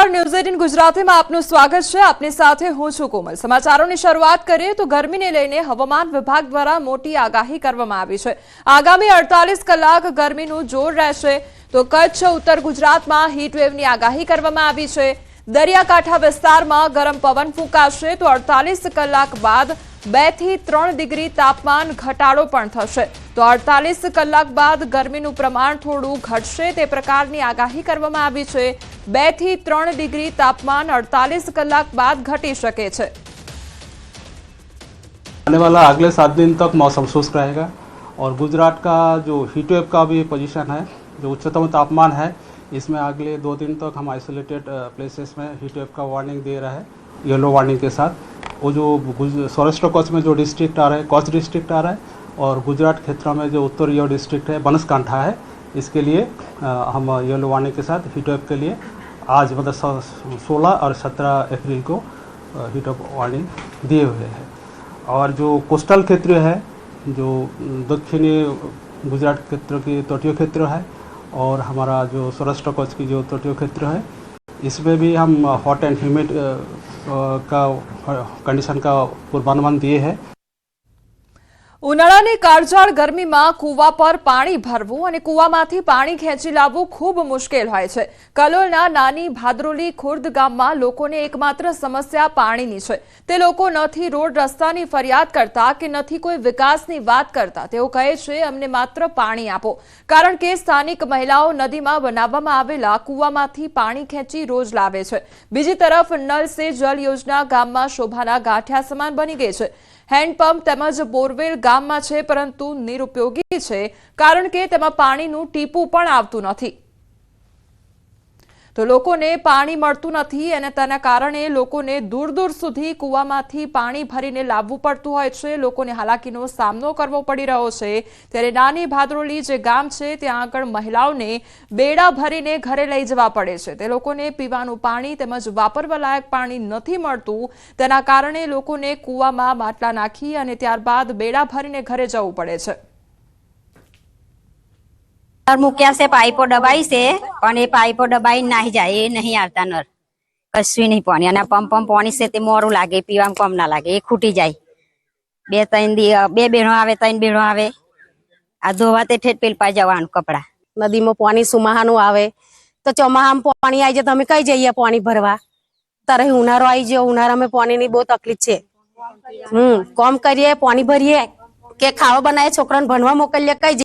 નમસ્કાર, ન્યૂઝ 18 ગુજરાતીમાં આપનું સ્વાગત છે। આપની સાથે હું છું કોમલ। સમાચારોની શરૂઆત કરીએ તો ગરમીને લઈને હવામાન વિભાગ દ્વારા મોટી આગાહી કરવામાં આવી છે। આગામી 48 કલાક ગરમીનું જોર રહેશે તો કચ્છ ઉત્તર ગુજરાતમાં હીટવેવની આગાહી કરવામાં આવી છે। દરિયાકાંઠા વિસ્તારમાં ગરમ પવન ફૂંકાશે તો 48 કલાક બાદ 2 થી 3 ડિગ્રી તાપમાન ઘટાડો પણ થશે। તો 48 કલાક બાદ ગરમીનું પ્રમાણ થોડું ઘટશે તે પ્રકારની આગાહી કરવામાં આવી છે। 2 થી 3 डिग्री तापमान 48 कलाक बाद घटी सके छे। आने वाला अगले 7 दिन तक मौसम शुष्क रहेगा और गुजरात का जो हीटवेव का भी पोजीशन है, जो उच्चतम तापमान है, इसमें अगले 2 दिन तक हम आइसोलेटेड प्लेसेस में हीटवेव का वार्निंग दे रहा है, येलो वार्निंग के साथ। वो जो सौराष्ट्र कच्छ में जो डिस्ट्रिक्ट आ रहा है, कच्छ डिस्ट्रिक्ट आ रहा है, और गुजरात क्षेत्र में जो उत्तरीय डिस्ट्रिक्ट है, बनासकांठा है, इसके लिए हम येलो वार्निंग के साथ हीटवेव के लिए आज मतलब 16 और 17 अप्रैल को हीटवेव वार्निंग दिए हुए हैं। और जो कोस्टल क्षेत्र है, जो दक्षिणी गुजरात क्षेत्र की तटीय क्षेत्र है, और हमारा जो सौराष्ट्र कच्छ की जो तटीय क्षेत्र है, इसमें भी हम हॉट एंड ह्यूमिड का कंडीशन का पूर्वानुमान दिए हैं। ઉનાળાની કાળઝાળ ગરમીમાં કૂવા પર પાણી ભરવું અને કૂવામાંથી પાણી ખેંચી લાવવું ખૂબ મુશ્કેલ હોય છે। કલોલના નાની ભાદરોલી ખુર્દ ગામમાં લોકોને એકમાત્ર સમસ્યા પાણીની છે। તે લોકો નથી રોડ રસ્તાની ફરિયાદ કરતા કે નથી કોઈ વિકાસની વાત કરતા। તેઓ કહે છે, અમને માત્ર પાણી આપો, કારણ કે સ્થાનિક મહિલાઓ નદીમાં બનાવવામાં આવેલા કૂવામાંથી પાણી ખેંચી રોજ લાવે છે। બીજી તરફ નલ સે જલ યોજના ગામમાં શોભાના ગાંઠિયા સમાન બની ગઈ છે। હેન્ડપંપ તેમજ બોરવેલ ગામમાં છે, પરંતુ નિરુપયોગી છે, કારણ કે તેમાં પાણીનું ટીપું પણ આવતું નથી। તો લોકોને પાણી મળતું નથી અને તેના કારણે લોકોને દૂર દૂર સુધી કૂવામાંથી પાણી ભરીને લાવવું પડતું હોય છે। લોકોને હાલાકીનો સામનો કરવો પડી રહ્યો છે। ત્યારે નાની ભાદરોલી જે ગામ છે, ત્યાં આગળ મહિલાઓને બેડા ભરીને ઘરે લઈ જવા પડે છે। તે લોકોને પીવાનું પાણી તેમજ વાપરવા લાયક પાણી નથી મળતું। તેના કારણે લોકોને કૂવામાં માટલા નાખી અને ત્યારબાદ બેડા ભરીને ઘરે જવું પડે છે। મૂક્યા છે પાઇપો દબાઈ છે, પણ એ પાઇપો દબાઈ નાહી જાય, એ નહીં આવતા નર કશું નહીં પાણી। અને પંપ પાણી છે તે મોરું લાગે, પીવામાં કમ ના લાગે, એ ખૂટી જાય। 2 બેડો આવે, 3 બેડો આવે, આ ધોવા તે ઠેઠ પેલ પાઈ જવાનું કપડા। નદીમાં પાણી સુમાહાનું આવે તો ચોમાહામાં પાણી આવી જાય તો અમે કઈ જઈએ પાણી ભરવા? તારે ઉનાળો આવી ગયો, ઉનાળામાં પાણીની બહુ તકલીફ છે। કોમ કરીએ, પાણી ભરીએ કે ખાવા બનાવીએ, છોકરાને ભણવા મોકલીએ, કઈ